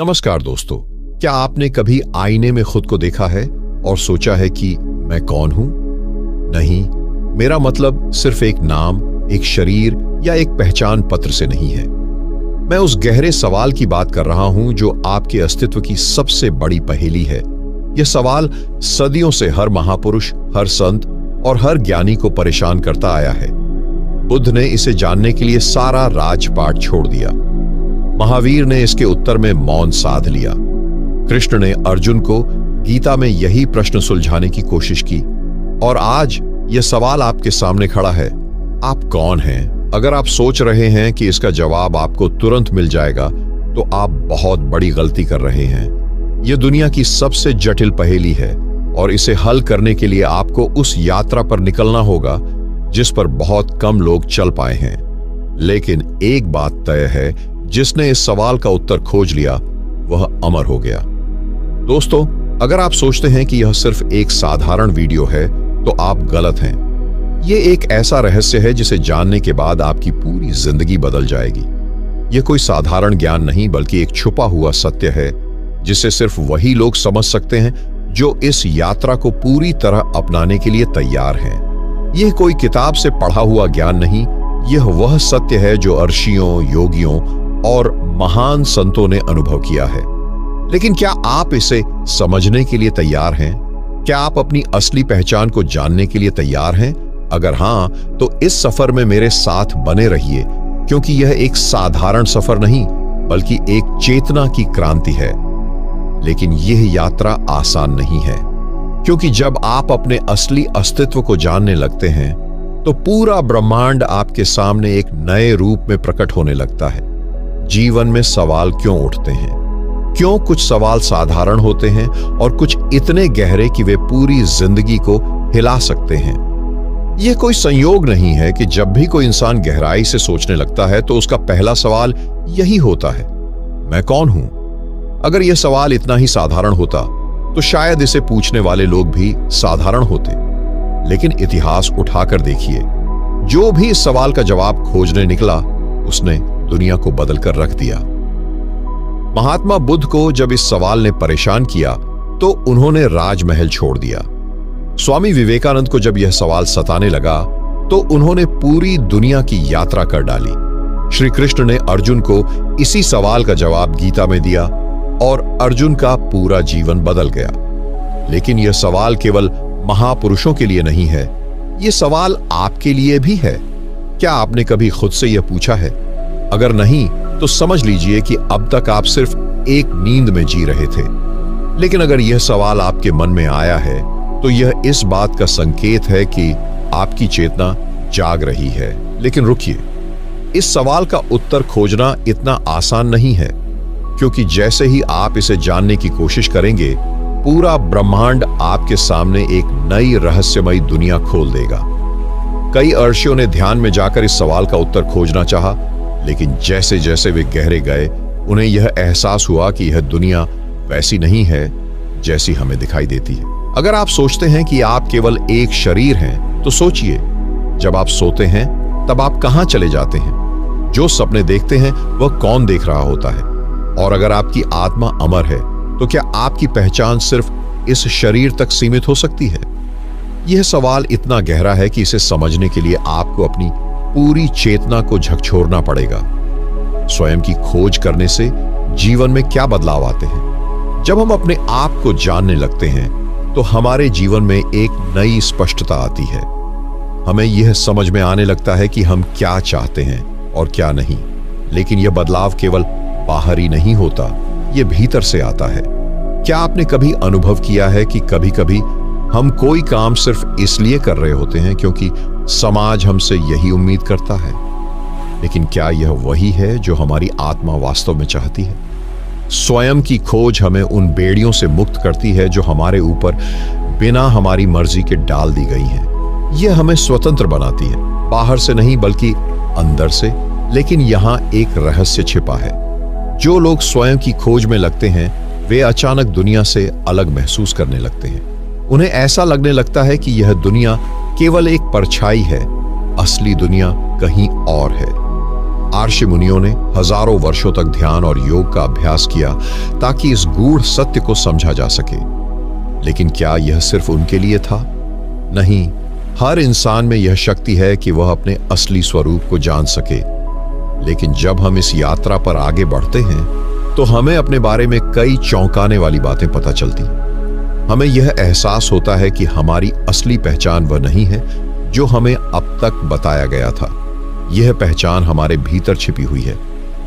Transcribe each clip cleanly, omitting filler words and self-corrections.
नमस्कार दोस्तों, क्या आपने कभी आईने में खुद को देखा है और सोचा है कि मैं कौन हूं? नहीं, मेरा मतलब सिर्फ एक नाम, एक शरीर या एक पहचान पत्र से नहीं है। मैं उस गहरे सवाल की बात कर रहा हूं जो आपके अस्तित्व की सबसे बड़ी पहेली है। यह सवाल सदियों से हर महापुरुष, हर संत और हर ज्ञानी को परेशान करता आया है। बुद्ध ने इसे जानने के लिए सारा राजपाट छोड़ दिया। महावीर ने इसके उत्तर में मौन साध लिया। कृष्ण ने अर्जुन को गीता में यही प्रश्न सुलझाने की कोशिश की। और आज यह सवाल आपके सामने खड़ा है, आप कौन हैं? अगर आप सोच रहे हैं कि इसका जवाब आपको तुरंत मिल जाएगा, तो आप बहुत बड़ी गलती कर रहे हैं। यह दुनिया की सबसे जटिल पहेली है और इसे हल करने के लिए आपको उस यात्रा पर निकलना होगा जिस पर बहुत कम लोग चल पाए हैं। लेकिन एक बात तय है, जिसने इस सवाल का उत्तर खोज लिया वह अमर हो गया। दोस्तों, अगर आप सोचते हैं कि यह सिर्फ एक साधारण वीडियो है तो आप गलत हैं। यह एक ऐसा रहस्य है जिसे जानने के बाद आपकी पूरी जिंदगी बदल जाएगी। यह कोई साधारण ज्ञान नहीं, बल्कि एक छुपा हुआ सत्य है जिसे सिर्फ वही लोग समझ सकते हैं जो इस यात्रा को पूरी तरह अपनाने के लिए तैयार हैं। यह कोई किताब से पढ़ा हुआ ज्ञान नहीं, यह वह सत्य है जो ऋषियों, योगियों और महान संतों ने अनुभव किया है। लेकिन क्या आप इसे समझने के लिए तैयार हैं? क्या आप अपनी असली पहचान को जानने के लिए तैयार हैं? अगर हां, तो इस सफर में मेरे साथ बने रहिए, क्योंकि यह एक साधारण सफर नहीं, बल्कि एक चेतना की क्रांति है। लेकिन यह यात्रा आसान नहीं है, क्योंकि जब आप अपने असली अस्तित्व को जानने लगते हैं, तो पूरा ब्रह्मांड आपके सामने एक नए रूप में प्रकट होने लगता है। जीवन में सवाल क्यों उठते हैं? क्यों कुछ सवाल साधारण होते हैं और कुछ इतने गहरे कि वे पूरी जिंदगी को हिला सकते हैं? यह कोई संयोग नहीं है कि जब भी कोई इंसान गहराई से सोचने लगता है तो उसका पहला सवाल यही होता है, मैं कौन हूं? अगर यह सवाल इतना ही साधारण होता तो शायद इसे पूछने वाले लोग भी साधारण होते। लेकिन इतिहास उठाकर देखिए, जो भी इस सवाल का जवाब खोजने निकला, उसने दुनिया को बदल कर रख दिया। महात्मा बुद्ध को जब इस सवाल ने परेशान किया तो उन्होंने राजमहल छोड़ दिया। स्वामी विवेकानंद को जब यह सवाल सताने लगा तो उन्होंने पूरी दुनिया की यात्रा कर डाली। श्री कृष्ण ने अर्जुन को इसी सवाल का जवाब गीता में दिया और अर्जुन का पूरा जीवन बदल गया। लेकिन यह सवाल केवल महापुरुषों के लिए नहीं है, यह सवाल आपके लिए भी है। क्या आपने कभी खुद से यह पूछा है? अगर नहीं, तो समझ लीजिए कि अब तक आप सिर्फ एक नींद में जी रहे थे। लेकिन अगर यह सवाल आपके मन में आया है, तो यह इस बात का संकेत है कि आपकी चेतना जाग रही है। लेकिन रुकिए, इस सवाल का उत्तर खोजना इतना आसान नहीं है, क्योंकि जैसे ही आप इसे जानने की कोशिश करेंगे, पूरा ब्रह्मांड आपके सामने एक नई रहस्यमयी दुनिया खोल देगा। कई ऋषियों ने ध्यान में जाकर इस सवाल का उत्तर खोजना चाहा, लेकिन जैसे जैसे वे गहरे गए, उन्हें यह एहसास हुआ कि यह दुनिया वैसी नहीं है जैसी हमें दिखाई देती है। अगर आप सोचते हैं कि आप केवल एक शरीर हैं, तो सोचिए, जब आप सोते हैं तब आप कहां चले जाते हैं? जो सपने देखते हैं वह कौन देख रहा होता है? और अगर आपकी आत्मा अमर है, तो क्या आपकी पहचान सिर्फ इस शरीर तक सीमित हो सकती है? यह सवाल इतना गहरा है कि इसे समझने के लिए आपको अपनी पूरी चेतना को झकझोरना पड़ेगा। स्वयं की खोज करने से जीवन में क्या बदलाव आते हैं? जब हम अपने आप को जानने लगते हैं, तो हमारे जीवन में एक नई स्पष्टता आती है। हमें यह समझ में आने लगता है कि हम क्या चाहते हैं और क्या नहीं। लेकिन यह बदलाव केवल बाहरी नहीं होता, यह भीतर से आता है। क्या आपने कभी अनुभव किया है कि कभी-कभी हम कोई काम सिर्फ इसलिए कर रहे होते हैं क्योंकि समाज हमसे यही उम्मीद करता है? लेकिन क्या यह वही है जो हमारी आत्मा वास्तव में चाहती है? स्वयं की खोज हमें उन बेड़ियों से मुक्त करती है जो हमारे ऊपर बिना हमारी मर्जी के डाल दी गई हैं। यह हमें स्वतंत्र बनाती है, बाहर से नहीं बल्कि अंदर से। लेकिन यहाँ एक रहस्य छिपा है। जो लोग स्वयं की खोज में लगते हैं, वे अचानक दुनिया से अलग महसूस करने लगते हैं। उन्हें ऐसा लगने लगता है कि यह दुनिया केवल एक परछाई है, असली दुनिया कहीं और है। आर्षि मुनियों ने हजारों वर्षों तक ध्यान और योग का अभ्यास किया ताकि इस गूढ़ सत्य को समझा जा सके। लेकिन क्या यह सिर्फ उनके लिए था? नहीं, हर इंसान में यह शक्ति है कि वह अपने असली स्वरूप को जान सके। लेकिन जब हम इस यात्रा पर आगे बढ़ते हैं तो हमें अपने बारे में कई चौंकाने वाली बातें पता चलती। हमें यह एहसास होता है कि हमारी असली पहचान वह नहीं है जो हमें अब तक बताया गया था। यह पहचान हमारे भीतर छिपी हुई है,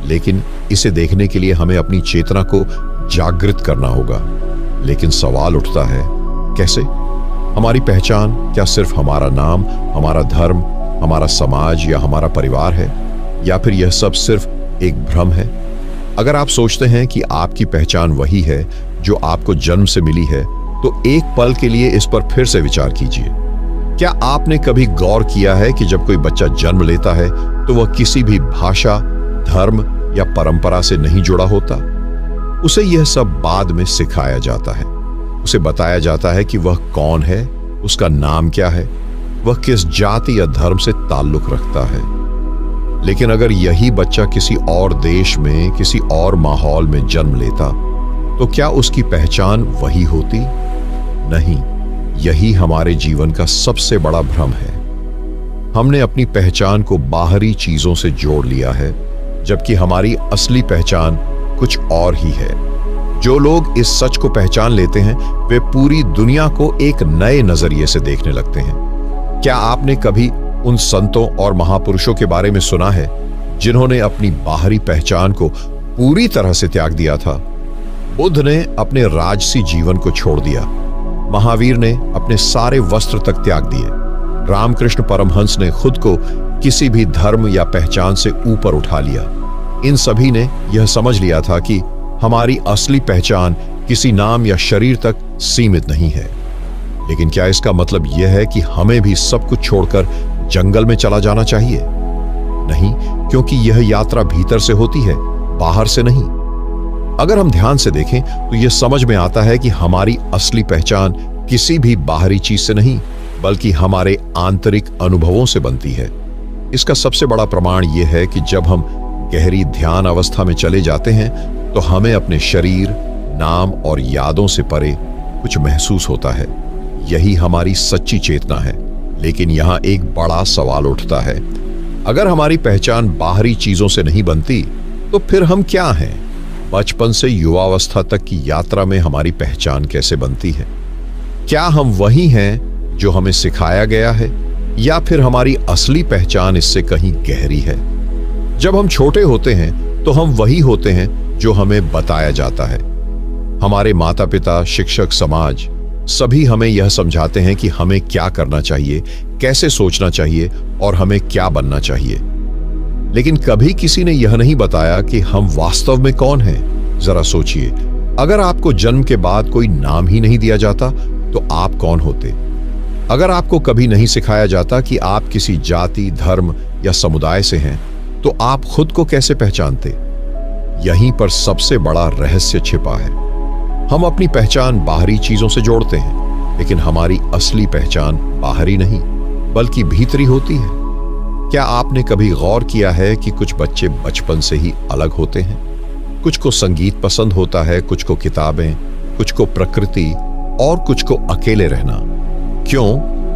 लेकिन इसे देखने के लिए हमें अपनी चेतना को जागृत करना होगा। लेकिन सवाल उठता है, कैसे? हमारी पहचान क्या सिर्फ हमारा नाम, हमारा धर्म, हमारा समाज या हमारा परिवार है, या फिर यह सब सिर्फ एक भ्रम है? अगर आप सोचते हैं कि आपकी पहचान वही है जो आपको जन्म से मिली है, तो एक पल के लिए इस पर फिर से विचार कीजिए। क्या आपने कभी गौर किया है कि जब कोई बच्चा जन्म लेता है तो वह किसी भी भाषा, धर्म या परंपरा से नहीं जुड़ा होता? उसे यह सब बाद में सिखाया जाता है। उसे बताया जाता है कि वह कौन है, उसका नाम क्या है, वह किस जाति या धर्म से ताल्लुक रखता है। लेकिन अगर यही बच्चा किसी और देश में, किसी और माहौल में जन्म लेता, तो क्या उसकी पहचान वही होती? नहीं, यही हमारे जीवन का सबसे बड़ा भ्रम है। हमने अपनी पहचान को बाहरी चीजों से जोड़ लिया है, जबकि हमारी असली पहचान कुछ और ही है। जो लोग इस सच को पहचान लेते हैं, वे पूरी दुनिया को एक नए नजरिए से देखने लगते हैं। क्या आपने कभी उन संतों और महापुरुषों के बारे में सुना है जिन्होंने अपनी बाहरी पहचान को पूरी तरह से त्याग दिया था? बुद्ध ने अपने राजसी जीवन को छोड़ दिया। महावीर ने अपने सारे वस्त्र तक त्याग दिए। रामकृष्ण परमहंस ने खुद को किसी भी धर्म या पहचान से ऊपर उठा लिया। इन सभी ने यह समझ लिया था कि हमारी असली पहचान किसी नाम या शरीर तक सीमित नहीं है। लेकिन क्या इसका मतलब यह है कि हमें भी सब कुछ छोड़कर जंगल में चला जाना चाहिए? नहीं, क्योंकि यह यात्रा भीतर से होती है, बाहर से नहीं। अगर हम ध्यान से देखें तो यह समझ में आता है कि हमारी असली पहचान किसी भी बाहरी चीज से नहीं, बल्कि हमारे आंतरिक अनुभवों से बनती है। इसका सबसे बड़ा प्रमाण यह है कि जब हम गहरी ध्यान अवस्था में चले जाते हैं तो हमें अपने शरीर, नाम और यादों से परे कुछ महसूस होता है। यही हमारी सच्ची चेतना है। लेकिन यहां एक बड़ा सवाल उठता है, अगर हमारी पहचान बाहरी चीजों से नहीं बनती तो फिर हम क्या हैं? बचपन से युवावस्था तक की यात्रा में हमारी पहचान कैसे बनती है? क्या हम वही हैं जो हमें सिखाया गया है, या फिर हमारी असली पहचान इससे कहीं गहरी है? जब हम छोटे होते हैं तो हम वही होते हैं जो हमें बताया जाता है। हमारे माता पिता, शिक्षक, समाज सभी हमें यह समझाते हैं कि हमें क्या करना चाहिए, कैसे सोचना चाहिए और हमें क्या बनना चाहिए। लेकिन कभी किसी ने यह नहीं बताया कि हम वास्तव में कौन हैं। जरा सोचिए, अगर आपको जन्म के बाद कोई नाम ही नहीं दिया जाता तो आप कौन होते? अगर आपको कभी नहीं सिखाया जाता कि आप किसी जाति, धर्म या समुदाय से हैं, तो आप खुद को कैसे पहचानते? यहीं पर सबसे बड़ा रहस्य छिपा है। हम अपनी पहचान बाहरी चीजों से जोड़ते हैं, लेकिन हमारी असली पहचान बाहरी नहीं बल्कि भीतरी होती है। क्या आपने कभी गौर किया है कि कुछ बच्चे बचपन से ही अलग होते हैं? कुछ को संगीत पसंद होता है, कुछ को किताबें, कुछ को प्रकृति और कुछ को अकेले रहना। क्यों?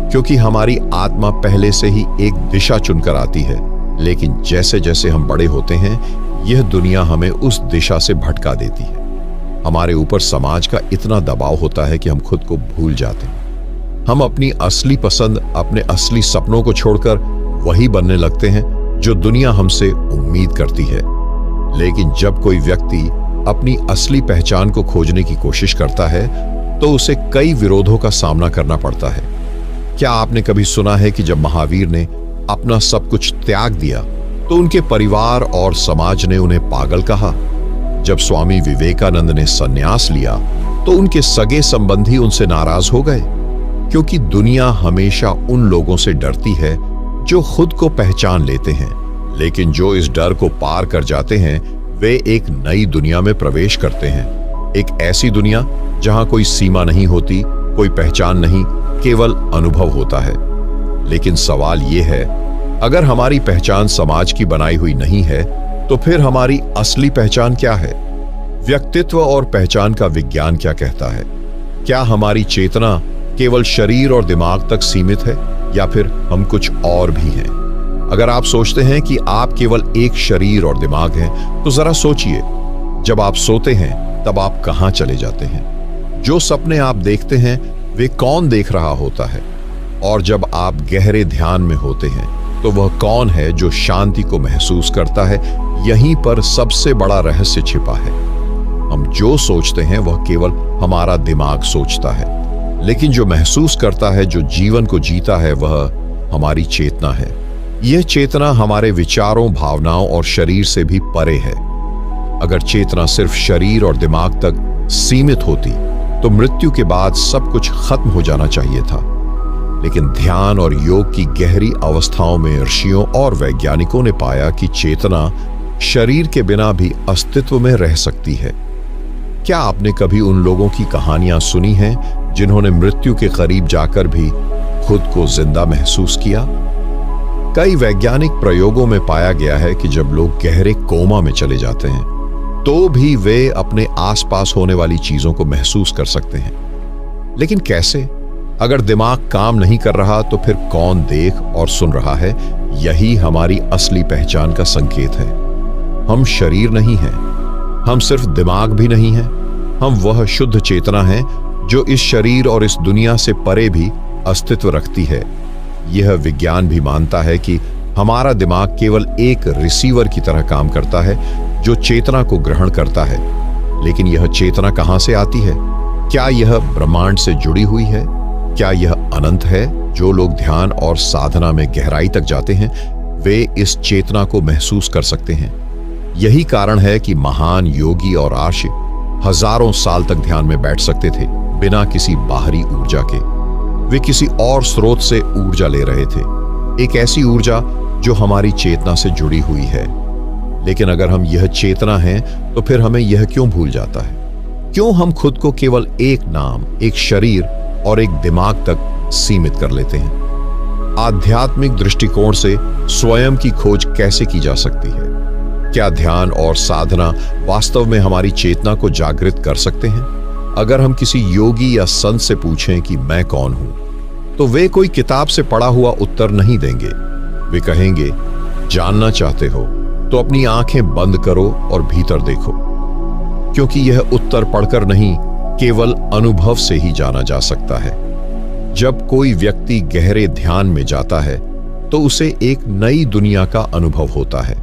क्योंकि हमारी आत्मा पहले से ही एक दिशा चुनकर आती है, लेकिन जैसे जैसे हम बड़े होते हैं यह दुनिया हमें उस दिशा से भटका देती है। हमारे ऊपर समाज का इतना दबाव होता है कि हम खुद को भूल जाते हैं। हम अपनी असली पसंद, अपने असली सपनों को छोड़कर वही बनने लगते हैं जो दुनिया हमसे उम्मीद करती है। लेकिन जब कोई व्यक्ति अपनी असली पहचान को खोजने की कोशिश करता है तो उसे कई विरोधों का सामना करना पड़ता है। क्या आपने कभी सुना है कि जब महावीर ने अपना सब कुछ त्याग दिया तो उनके परिवार और समाज ने उन्हें पागल कहा? जब स्वामी विवेकानंद ने संन्यास लिया तो उनके सगे संबंधी उनसे नाराज हो गए, क्योंकि दुनिया हमेशा उन लोगों से डरती है जो खुद को पहचान लेते हैं। लेकिन जो इस डर को पार कर जाते हैं वे एक नई दुनिया में प्रवेश करते हैं। एक ऐसी दुनिया जहां कोई सीमा नहीं होती, कोई पहचान नहीं, केवल अनुभव होता है। लेकिन सवाल यह है, अगर हमारी पहचान समाज की बनाई हुई नहीं है, तो फिर हमारी असली पहचान क्या है? व्यक्तित्व और पहचान का विज्ञान क्या कहता है? क्या हमारी चेतना केवल शरीर और दिमाग तक सीमित है, या फिर हम कुछ और भी हैं? अगर आप सोचते हैं कि आप केवल एक शरीर और दिमाग हैं, तो जरा सोचिए, जब आप सोते हैं तब आप कहां चले जाते हैं? जो सपने आप देखते हैं वे कौन देख रहा होता है? और जब आप गहरे ध्यान में होते हैं तो वह कौन है जो शांति को महसूस करता है? यहीं पर सबसे बड़ा रहस्य छिपा है। हम जो सोचते हैं वह केवल हमारा दिमाग सोचता है, लेकिन जो महसूस करता है, जो जीवन को जीता है, वह हमारी चेतना है। यह चेतना हमारे विचारों, भावनाओं और शरीर से भी परे है। अगर चेतना सिर्फ शरीर और दिमाग तक सीमित होती तो मृत्यु के बाद सब कुछ खत्म हो जाना चाहिए था। लेकिन ध्यान और योग की गहरी अवस्थाओं में ऋषियों और वैज्ञानिकों ने पाया कि चेतना शरीर के बिना भी अस्तित्व में रह सकती है। क्या आपने कभी उन लोगों की कहानियां सुनी हैं जिन्होंने मृत्यु के करीब जाकर भी खुद को जिंदा महसूस किया? कई वैज्ञानिक प्रयोगों में पाया गया है कि जब लोग गहरे कोमा में चले जाते हैं तो भी वे अपने आसपास होने वाली चीजों को महसूस कर सकते हैं। लेकिन कैसे? अगर दिमाग काम नहीं कर रहा तो फिर कौन देख और सुन रहा है? यही हमारी असली पहचान का संकेत है। हम शरीर नहीं हैं, हम सिर्फ दिमाग भी नहीं हैं, हम वह शुद्ध चेतना है जो इस शरीर और इस दुनिया से परे भी अस्तित्व रखती है। यह विज्ञान भी मानता है कि हमारा दिमाग केवल एक रिसीवर की तरह काम करता है जो चेतना को ग्रहण करता है। लेकिन यह चेतना कहां से आती है? क्या यह ब्रह्मांड से जुड़ी हुई है? क्या यह अनंत है? जो लोग ध्यान और साधना में गहराई तक जाते हैं वे इस चेतना को महसूस कर सकते हैं। यही कारण है कि महान योगी और आर्य हजारों साल तक ध्यान में बैठ सकते थे बिना किसी बाहरी ऊर्जा के। वे किसी और स्रोत से ऊर्जा ले रहे थे, एक ऐसी ऊर्जा जो हमारी चेतना से जुड़ी हुई है। लेकिन अगर हम यह चेतना हैं तो फिर हमें यह क्यों भूल जाता है? क्यों हम खुद को केवल एक नाम, एक शरीर और एक दिमाग तक सीमित कर लेते हैं? आध्यात्मिक दृष्टिकोण से स्वयं की खोज कैसे की जा सकती है? क्या ध्यान और साधना वास्तव में हमारी चेतना को जागृत कर सकते हैं? अगर हम किसी योगी या संत से पूछें कि मैं कौन हूं, तो वे कोई किताब से पढ़ा हुआ उत्तर नहीं देंगे। वे कहेंगे, जानना चाहते हो तो अपनी आंखें बंद करो और भीतर देखो, क्योंकि यह उत्तर पढ़कर नहीं, केवल अनुभव से ही जाना जा सकता है। जब कोई व्यक्ति गहरे ध्यान में जाता है तो उसे एक नई दुनिया का अनुभव होता है।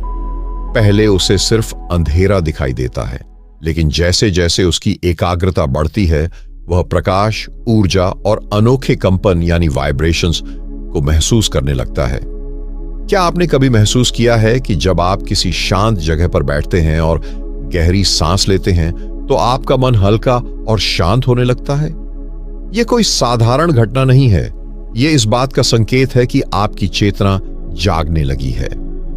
पहले उसे सिर्फ अंधेरा दिखाई देता है, लेकिन जैसे जैसे उसकी एकाग्रता बढ़ती है वह प्रकाश, ऊर्जा और अनोखे कंपन यानी वाइब्रेशंस को महसूस करने लगता है। क्या आपने कभी महसूस किया है कि जब आप किसी शांत जगह पर बैठते हैं और गहरी सांस लेते हैं तो आपका मन हल्का और शांत होने लगता है? यह कोई साधारण घटना नहीं है, यह इस बात का संकेत है कि आपकी चेतना जागने लगी है।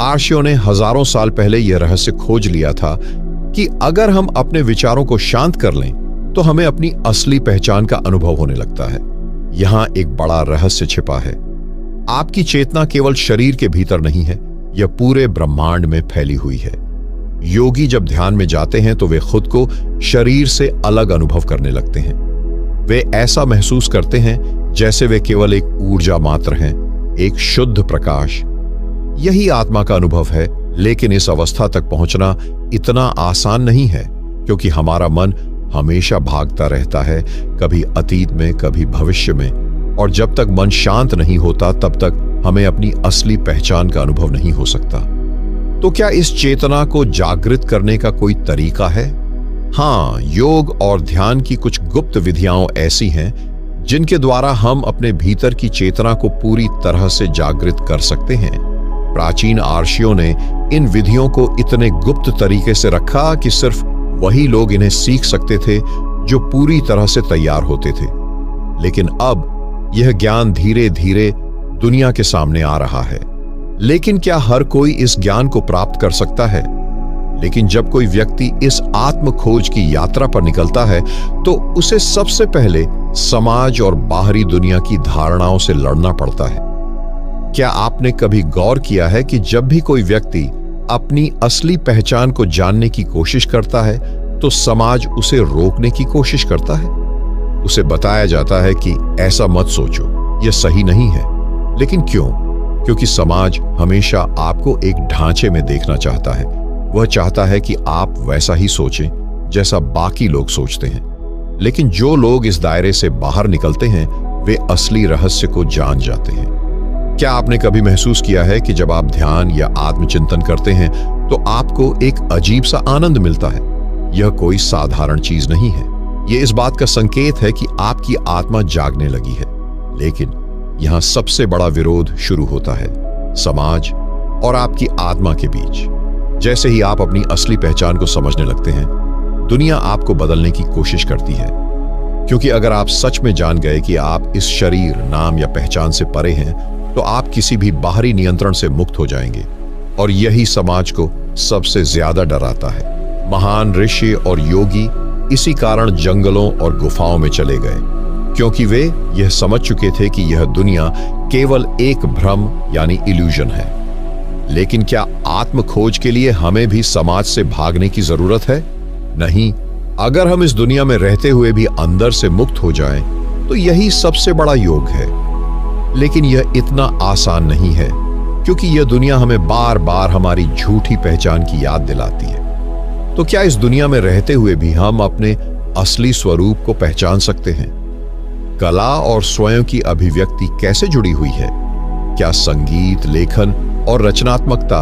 आर्यों ने हजारों साल पहले यह रहस्य खोज लिया था कि अगर हम अपने विचारों को शांत कर लें तो हमें अपनी असली पहचान का अनुभव होने लगता है। यहां एक बड़ा रहस्य छिपा है। आपकी चेतना केवल शरीर के भीतर नहीं है, यह पूरे ब्रह्मांड में फैली हुई है। योगी जब ध्यान में जाते हैं तो वे खुद को शरीर से अलग अनुभव करने लगते हैं। वे ऐसा महसूस करते हैं जैसे वे केवल एक ऊर्जा मात्र हैं, एक शुद्ध प्रकाश। यही आत्मा का अनुभव है, लेकिन इस अवस्था तक पहुंचना इतना आसान नहीं है, क्योंकि हमारा मन हमेशा भागता रहता है, कभी अतीत में, कभी भविष्य में, और जब तक मन शांत नहीं होता तब तक हमें अपनी असली पहचान का अनुभव नहीं हो सकता। तो क्या इस चेतना को जागृत करने का कोई तरीका है? हाँ, योग और ध्यान की कुछ गुप्त विधियां ऐसी हैं जिनके द्वारा हम अपने भीतर की चेतना को पूरी तरह से जागृत कर सकते हैं। प्राचीन आर्यों ने इन विधियों को इतने गुप्त तरीके से रखा कि सिर्फ वही लोग इन्हें सीख सकते थे जो पूरी तरह से तैयार होते थे। लेकिन अब यह ज्ञान धीरे धीरे दुनिया के सामने आ रहा है। लेकिन क्या हर कोई इस ज्ञान को प्राप्त कर सकता है? लेकिन जब कोई व्यक्ति इस आत्म खोज की यात्रा पर निकलता है तो उसे सबसे पहले समाज और बाहरी दुनिया की धारणाओं से लड़ना पड़ता है। क्या आपने कभी गौर किया है कि जब भी कोई व्यक्ति अपनी असली पहचान को जानने की कोशिश करता है तो समाज उसे रोकने की कोशिश करता है। उसे बताया जाता है कि ऐसा मत सोचो, यह सही नहीं है। लेकिन क्यों? क्योंकि समाज हमेशा आपको एक ढांचे में देखना चाहता है। वह चाहता है कि आप वैसा ही सोचें जैसा बाकी लोग सोचते हैं। लेकिन जो लोग इस दायरे से बाहर निकलते हैं वे असली रहस्य को जान जाते हैं। क्या आपने कभी महसूस किया है कि जब आप ध्यान या आत्मचिंतन करते हैं तो आपको एक अजीब सा आनंद मिलता है? यह कोई साधारण चीज नहीं है। यह इस बात का संकेत है कि आपकी आत्मा जागने लगी है। लेकिन यहां सबसे बड़ा विरोध शुरू होता है, समाज और आपकी आत्मा के बीच। जैसे ही आप अपनी असली पहचान को समझने लगते हैं, दुनिया आपको बदलने की कोशिश करती है। क्योंकि अगर आप सच में जान गए कि आप इस शरीर, नाम या पहचान से परे हैं, तो आप किसी भी बाहरी नियंत्रण से मुक्त हो जाएंगे। और यही समाज को सबसे ज्यादा डराता है। महान ऋषि और योगी इसी कारण जंगलों और गुफाओं में चले गए, क्योंकि वे यह समझ चुके थे कि यह दुनिया केवल एक भ्रम यानी इल्यूजन है। लेकिन क्या आत्म खोज के लिए हमें भी समाज से भागने की जरूरत है? नहीं। अगर हम इस दुनिया में रहते हुए भी अंदर से मुक्त हो जाएं, तो यही सबसे बड़ा योग है। लेकिन यह इतना आसान नहीं है, क्योंकि यह दुनिया हमें बार बार हमारी झूठी पहचान की याद दिलाती है। तो क्या इस दुनिया में रहते हुए भी हम अपने असली स्वरूप को पहचान सकते हैं? कला और स्वयं की अभिव्यक्ति कैसे जुड़ी हुई है? क्या संगीत, लेखन और रचनात्मकता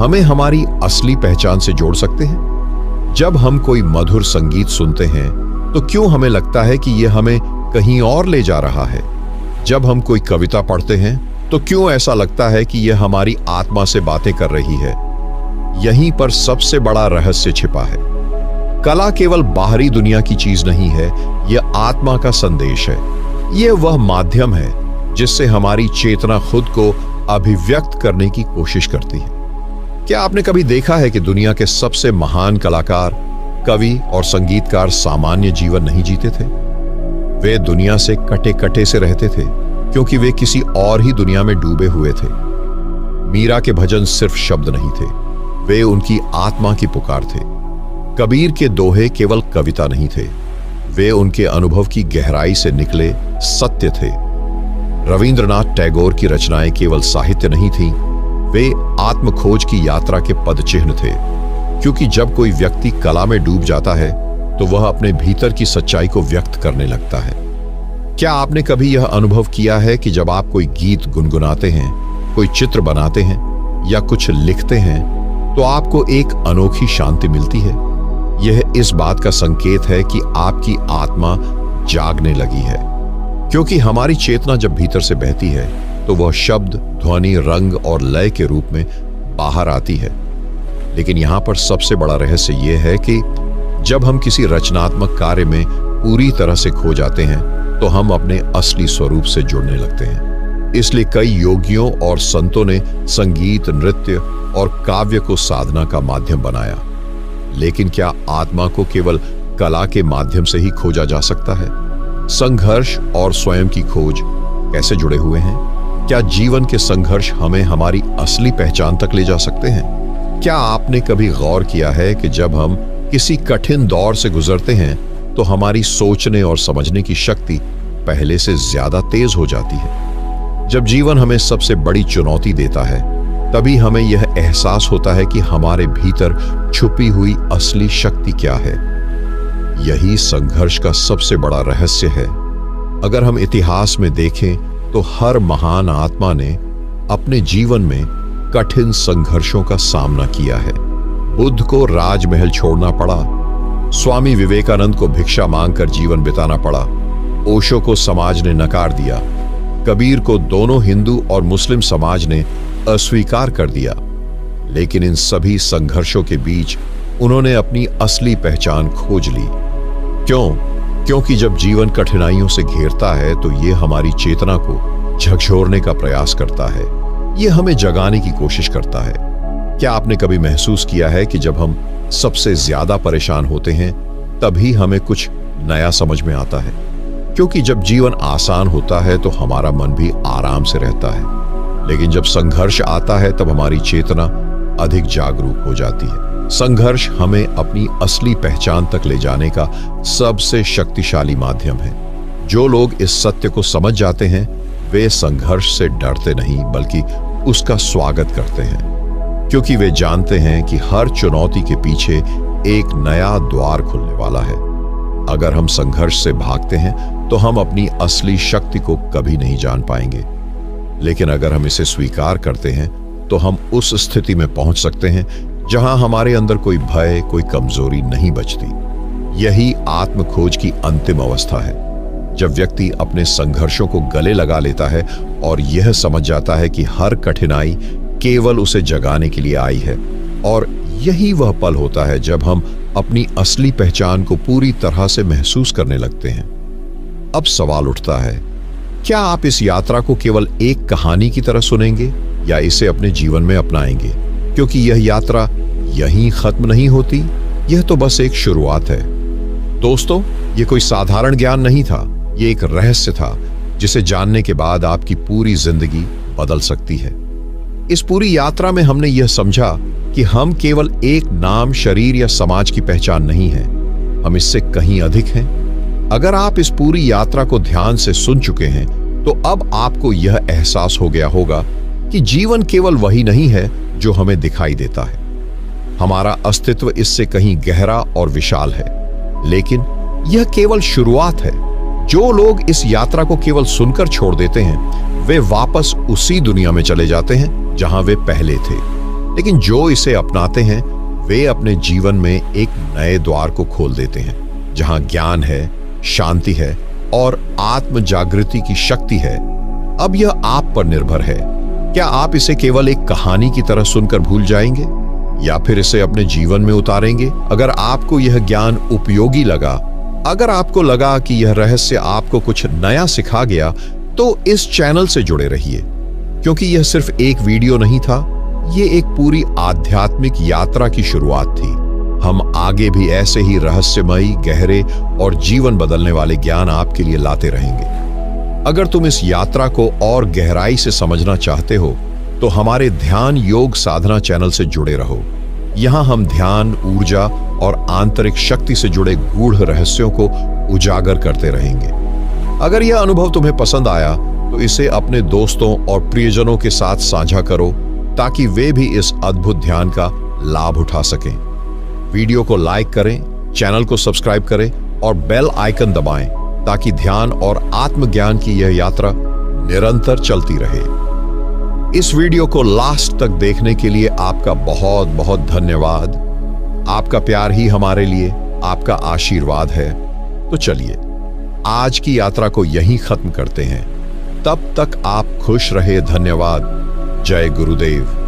हमें हमारी असली पहचान से जोड़ सकते हैं? जब हम कोई मधुर संगीत सुनते हैं तो क्यों हमें लगता है कि यह हमें कहीं और ले जा रहा है? जब हम कोई कविता पढ़ते हैं तो क्यों ऐसा लगता है कि यह हमारी आत्मा से बातें कर रही है? यहीं पर सबसे बड़ा रहस्य छिपा है। कला केवल बाहरी दुनिया की चीज नहीं है, यह आत्मा का संदेश है। यह वह माध्यम है जिससे हमारी चेतना खुद को अभिव्यक्त करने की कोशिश करती है। क्या आपने कभी देखा है कि दुनिया के सबसे महान कलाकार, कवि और संगीतकार सामान्य जीवन नहीं जीते थे? वे दुनिया से कटे कटे से रहते थे, क्योंकि वे किसी और ही दुनिया में डूबे हुए थे। मीरा के भजन सिर्फ शब्द नहीं थे, वे उनकी आत्मा की पुकार थे। कबीर के दोहे केवल कविता नहीं थे, वे उनके अनुभव की गहराई से निकले सत्य थे। रविंद्रनाथ टैगोर की रचनाएं केवल साहित्य नहीं थीं, वे आत्मखोज की यात्रा के पदचिह्न थे। क्योंकि जब कोई व्यक्ति कला में डूब जाता है तो वह अपने भीतर की सच्चाई को व्यक्त करने लगता है। क्या आपने कभी यह अनुभव किया है कि जब आप कोई गीत गुनगुनाते हैं, कोई चित्र बनाते हैं या कुछ लिखते हैं तो आपको एक अनोखी शांति मिलती है? यह इस बात का संकेत है कि आपकी आत्मा जागने लगी है। क्योंकि हमारी चेतना जब भीतर से बहती है तो वह शब्द, ध्वनि, रंग और लय के रूप में बाहर आती है। लेकिन यहां पर सबसे बड़ा रहस्य यह है कि जब हम किसी रचनात्मक कार्य में पूरी तरह से खो जाते हैं तो हम अपने असली स्वरूप से जुड़ने लगते हैं। इसलिए कई योगियों और संतों ने संगीत, नृत्य और काव्य को साधना का माध्यम बनाया। लेकिन क्या आत्मा को केवल कला के माध्यम से ही खोजा जा सकता है? संघर्ष और स्वयं की खोज कैसे जुड़े हुए हैं? क्या जीवन के संघर्ष हमें हमारी असली पहचान तक ले जा सकते हैं? क्या आपने कभी गौर किया है कि जब हम किसी कठिन दौर से गुजरते हैं तो हमारी सोचने और समझने की शक्ति पहले से ज्यादा तेज हो जाती है? जब जीवन हमें सबसे बड़ी चुनौती देता है तभी हमें यह एहसास होता है कि हमारे भीतर छुपी हुई असली शक्ति क्या है। यही संघर्ष का सबसे बड़ा रहस्य है। अगर हम इतिहास में देखें तो हर महान आत्मा ने अपने जीवन में कठिन संघर्षों का सामना किया है। बुद्ध को राजमहल छोड़ना पड़ा, स्वामी विवेकानंद को भिक्षा मांगकर जीवन बिताना पड़ा, ओशो को समाज ने नकार दिया, कबीर को दोनों हिंदू और मुस्लिम समाज ने अस्वीकार कर दिया। लेकिन इन सभी संघर्षों के बीच उन्होंने अपनी असली पहचान खोज ली। क्यों? क्योंकि जब जीवन कठिनाइयों से घेरता है तो ये हमारी चेतना को झकझोरने का प्रयास करता है, ये हमें जगाने की कोशिश करता है। क्या आपने कभी महसूस किया है कि जब हम सबसे ज्यादा परेशान होते हैं तभी हमें कुछ नया समझ में आता है? क्योंकि जब जीवन आसान होता है तो हमारा मन भी आराम से रहता है। लेकिन जब संघर्ष आता है तब हमारी चेतना अधिक जागरूक हो जाती है। संघर्ष हमें अपनी असली पहचान तक ले जाने का सबसे शक्तिशाली माध्यम है। जो लोग इस सत्य को समझ जाते हैं वे संघर्ष से डरते नहीं बल्कि उसका स्वागत करते हैं, क्योंकि वे जानते हैं कि हर चुनौती के पीछे एक नया द्वार खुलने वाला है। अगर हम संघर्ष से भागते हैं तो हम अपनी असली शक्ति को कभी नहीं जान पाएंगे, लेकिन अगर हम इसे स्वीकार करते हैं तो हम उस स्थिति में पहुंच सकते हैं जहां हमारे अंदर कोई भय, कोई कमजोरी नहीं बचती। यही आत्म खोज की अंतिम अवस्था है, जब व्यक्ति अपने संघर्षों को गले लगा लेता है और यह समझ जाता है कि हर कठिनाई केवल उसे जगाने के लिए आई है। और यही वह पल होता है जब हम अपनी असली पहचान को पूरी तरह से महसूस करने लगते हैं। अब सवाल उठता है, क्या आप इस यात्रा को केवल एक कहानी की तरह सुनेंगे या इसे अपने जीवन में अपनाएंगे? क्योंकि यह यात्रा यहीं खत्म नहीं होती, यह तो बस एक शुरुआत है। दोस्तों, यह कोई साधारण ज्ञान नहीं था, यह एक रहस्य था जिसे जानने के बाद आपकी पूरी जिंदगी बदल सकती है। इस पूरी यात्रा में हमने यह समझा कि हम केवल एक नाम, शरीर या समाज की पहचान नहीं है, हम इससे कहीं अधिक हैं। अगर आप इस पूरी यात्रा को ध्यान से सुन चुके हैं तो अब आपको यह एहसास हो गया होगा कि जीवन केवल वही नहीं है जो हमें दिखाई देता है। हमारा अस्तित्व इससे कहीं गहरा और विशाल है, लेकिन यह केवल शुरुआत है। जो लोग इस यात्रा को केवल सुनकर छोड़ देते हैं वे वापस उसी दुनिया में चले जाते हैं जहां वे पहले थे, लेकिन जो इसे अपनाते हैं वे अपने जीवन में एक नए द्वार को खोल देते हैं, जहां ज्ञान है, शांति है और आत्म जागृति की शक्ति है। अब यह आप पर निर्भर है, क्या आप इसे केवल एक कहानी की तरह सुनकर भूल जाएंगे या फिर इसे अपने जीवन में उतारेंगे? अगर आपको यह ज्ञान उपयोगी लगा, अगर आपको लगा कि यह रहस्य आपको कुछ नया सिखा गया, तो इस चैनल से जुड़े रहिए, क्योंकि यह सिर्फ एक वीडियो नहीं था, ये एक पूरी आध्यात्मिक यात्रा की शुरुआत थी। हम आगे भी ऐसे ही रहस्यमयी, गहरे और जीवन बदलने वाले ज्ञान आपके लिए लाते रहेंगे। अगर तुम इस यात्रा को और गहराई से समझना चाहते हो तो हमारे ध्यान योग साधना चैनल से जुड़े रहो। यहाँ हम ध्यान, ऊर्जा और आंतरिक शक्ति से जुड़े गूढ़ रहस्यों को उजागर करते रहेंगे। अगर यह अनुभव तुम्हें पसंद आया तो इसे अपने दोस्तों और प्रियजनों के साथ साझा करो ताकि वे भी इस अद्भुत ध्यान का लाभ उठा सकें। वीडियो को लाइक करें, चैनल को सब्सक्राइब करें और बेल आइकन दबाएं ताकि ध्यान और आत्मज्ञान की यह यात्रा निरंतर चलती रहे। इस वीडियो को लास्ट तक देखने के लिए आपका बहुत बहुत धन्यवाद। आपका प्यार ही हमारे लिए आपका आशीर्वाद है। तो चलिए आज की यात्रा को यहीं खत्म करते हैं। तब तक आप खुश रहे। धन्यवाद। जय गुरुदेव।